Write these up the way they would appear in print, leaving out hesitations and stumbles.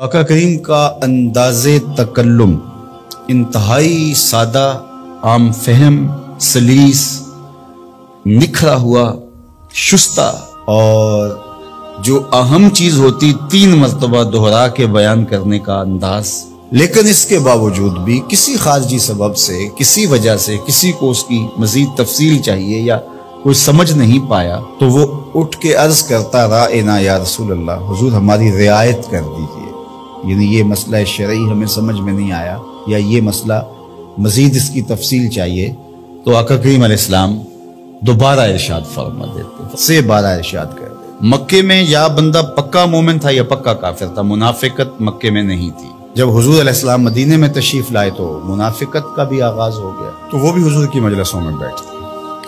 आका करीम का अंदाज़े तकल्लुम इंतहाई सादा, आम फहम, सलीस, निखरा हुआ, शुस्ता और जो अहम चीज होती 3 मरतबा दोहरा के बयान करने का अंदाज। लेकिन इसके बावजूद भी किसी खारजी सबब से, किसी वजह से किसी को उसकी मजीद तफसील चाहिए या कोई समझ नहीं पाया तो वो उठ के अर्ज करता राएना या रसूल अल्लाह, हुजूर हमारी रियायत कर दीजिए, यानी ये मसला शरई हमें समझ में नहीं आया या ये मसला मजीद इसकी तफसील चाहिए। तो आका करीम अलैहिस्सलाम दोबारा इरशाद फरमा देते, से 12 इरशाद कर दे। मक्के में या बंदा पक्का मोमिन था या पक्का काफिर था, मुनाफिकत मक्के में नहीं थी। जब हुजूर अलैहिस्सलाम मदीने में तशरीफ लाए तो मुनाफिकत का भी आगाज हो गया, तो वो भी हुजूर की मजलिसों में बैठते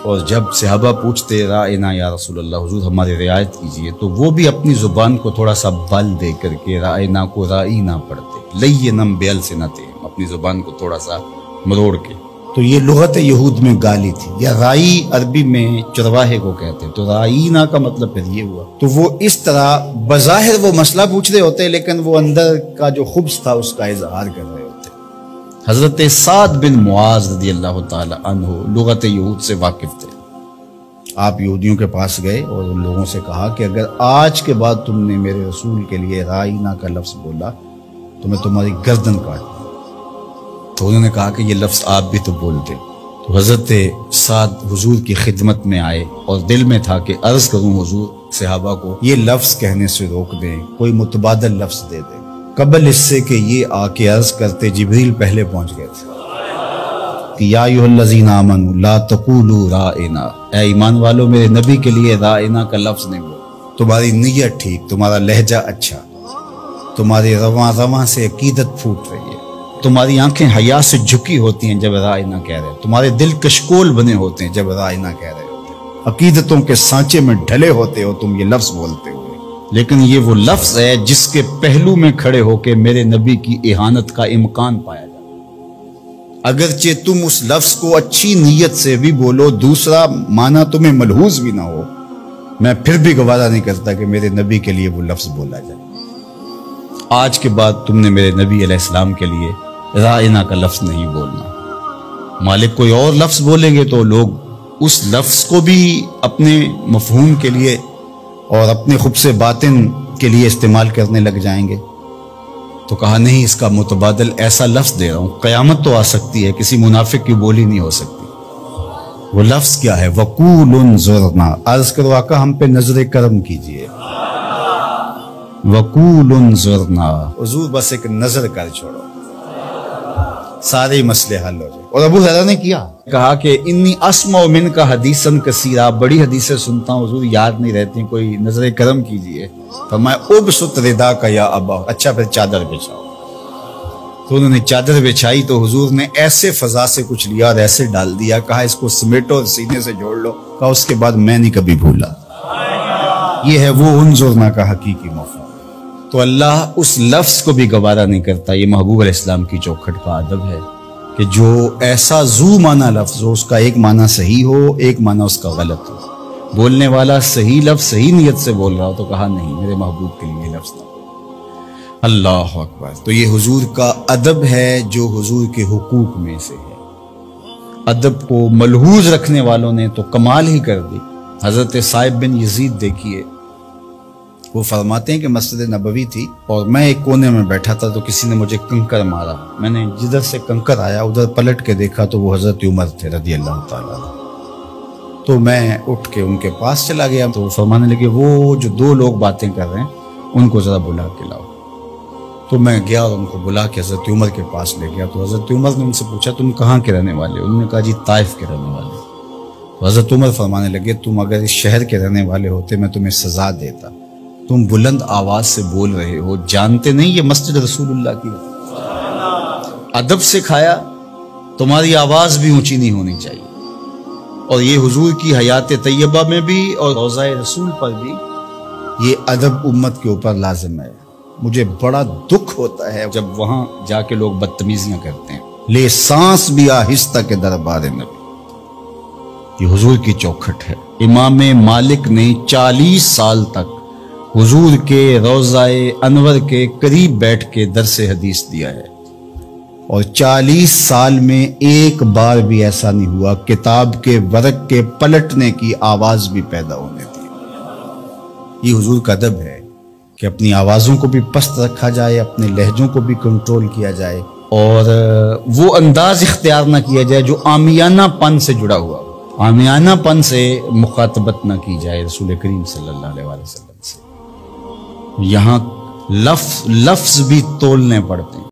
और जब सहाबा पूछते राएना या रसूल अल्लाह, हुजूर हमारी रियायत कीजिए, तो वो भी अपनी जुबान को थोड़ा सा बल दे करके राएना को राई ना पढ़ते, लय्यनम बिअल्सिनतिहिम, अपनी जुबान को थोड़ा सा मरोड़ के। तो ये लुगत यहूद में गाली थी, या राई अरबी में चरवाहे को कहते, तो राईना का मतलब फिर ये हुआ। तो वो इस तरह बज़ाहिर वो मसला पूछ रहे होते लेकिन वो अंदर का जो खुब्स था उसका इजहार कर रहे होते। हजरत साद बिन मुआज रदियल्लाहु ताला अन्हु लुगत यहूद से वाकिफ थे। आप यहूदियों के पास गए और उन लोगों से कहा कि अगर आज के बाद तुमने मेरे रसूल के लिए राईना का लफ्ज बोला तो मैं तुम्हारी गर्दन काट दूंगा। तो उन्होंने कहा कि ये लफ्ज आप भी तो बोलते। तो हजरत साद हुजूर की खिदमत में आए और दिल में था कि अर्ज करूं हुजूर सहाबा को ये लफ्ज कहने से रोक दें, कोई मुतबादल लफ्ज दे दें। कबल इससे कि ये आके अर्ज करते जिब्रील पहले पहुंच गए थे कि या अय्युहल्लज़ीना आमनू ला तक़ूलू राइना, ऐ ईमान वालों मेरे नबी के लिए राइना का लफ्ज नहीं बोलो। तुम्हारी नीयत ठीक, तुम्हारा लहजा अच्छा, तुम्हारी रवां रवां से अकीदत फूट रही है, तुम्हारी आंखें हया से झुकी होती हैं जब राइना कह रहे हो, तुम्हारे दिल कशकोल बने होते हैं जब राइना कह रहे होते हैं, अकीदतों के सांचे में ढले होते हो तुम ये लफ्ज बोलते हो। लेकिन ये वो लफ्ज है जिसके पहलू में खड़े होके मेरे नबी की इहानत का इम्कान पाया जाता। अगरचे तुम उस लफ्ज को अच्छी नीयत से भी बोलो, दूसरा माना तुम्हें मलहूज भी ना हो, मैं फिर भी गवारा नहीं करता कि मेरे नबी के लिए वो लफ्ज बोला जाए। आज के बाद तुमने मेरे नबी अलैहिस्सलाम के लिए राइना का लफ्ज नहीं बोलना। मालिक कोई और लफ्ज बोलेंगे तो लोग उस लफ्ज को भी अपने मफहूम के लिए और अपने खुब्से बातिन के लिए इस्तेमाल करने लग जाएंगे। तो कहा नहीं, इसका मुतबादल ऐसा लफ्ज दे रहा हूं, कयामत तो आ सकती है, किसी मुनाफिक की बोली नहीं हो सकती। वो लफ्ज क्या है? वकूलुन ज़ुरना, अर्ज करो आका हम पे नजर करम कीजिए। वकूलुन ज़ुरना, हुजूर बस एक नजर कर छोड़ो, सारे मसले हल हो जाए। और अबू हुरैरा ने किया, कहा कि इन्नी अस्माउ मिनका हदीसन कसीरा, बड़ी हदीसें सुनता हूँ हुजूर, याद नहीं रहती, कोई नजर करम कीजिए। फरमाया उबसुत रिदा का या अबा, अच्छा फिर चादर बिछाओ। तो उन्होंने चादर बिछाई तो हुजूर ने ऐसे फजा से कुछ लिया और ऐसे डाल दिया, कहा इसको समेटो और सीने से जोड़ लो, कहा उसके बाद मैं नहीं कभी भूला। ये है वो उन्जुरना का हकीकी मफहूम। तो अल्लाह उस लफ्ज को भी गवारा नहीं करता। ये महबूब अलैहिस्सलाम की चौखट का अदब है कि जो ऐसा जू माना लफ्ज हो, उसका एक माना सही हो, एक माना उसका गलत हो। बोलने वाला सही लफ्ज सही नियत से बोल रहा हो तो कहा नहीं, मेरे महबूब के लिए लफ्ज था। अल्लाह अकबर। तो ये हुजूर का अदब है जो हुजूर के हुकूक में से है। अदब को मलहूज रखने वालों ने तो कमाल ही कर दी। हजरत साहिब बिन यजीद देखिए, वो फरमाते हैं कि मस्जिद नबवी थी और मैं एक कोने में बैठा था तो किसी ने मुझे कंकर मारा। मैंने जिधर से कंकर आया उधर पलट के देखा तो वो हजरत उमर थे रदियल्लाहु ताला। तो मैं उठ के उनके पास चला गया। तो फरमाने लगे वो जो 2 लोग बातें कर रहे हैं उनको जरा बुला के लाओ। तो मैं गया और उनको बुला के हजरत उमर के पास ले गया। तो हजरत उमर ने उनसे पूछा तुम कहाँ के रहने वाले? उन्होंने कहा जी ताइफ के रहने वाले। तो हजरत उमर फरमाने लगे तुम अगर इस शहर के रहने वाले होते मैं तुम्हें सजा देता, तुम बुलंद आवाज से बोल रहे हो, जानते नहीं ये मस्जिद रसूलुल्लाह की। अदब से खाया, तुम्हारी आवाज भी ऊंची नहीं होनी चाहिए। और ये हुजूर की हयात तैयबा में भी और रोज़ा रसूल पर भी ये अदब उम्मत के ऊपर लाजिम है। मुझे बड़ा दुख होता है जब वहां जाके लोग बदतमीजियां करते हैं। ले सांस भी आहिस्ता के दरबार नबी, ये हुजूर की चौखट है। इमाम मालिक ने 40 साल तक حضور کے روضہ انور کے قریب بیٹھ کے درس حدیث دیا ہے، اور 40 سال میں ایک بار بھی ایسا نہیں ہوا کتاب کے ورق کے پلٹنے کی آواز بھی پیدا ہونے دی۔ یہ حضور کا ادب ہے کہ اپنی آوازوں کو بھی پست رکھا جائے، اپنے لہجوں کو بھی کنٹرول کیا جائے، اور وہ انداز اختیار نہ کیا جائے جو عامیانہ پن سے جڑا ہوا ہو۔ عامیانہ پن سے مخاطبت نہ کی جائے رسول کریم صلی اللہ علیہ وسلم سے۔ یہاں لفظ بھی تولنے پڑتے ہیں۔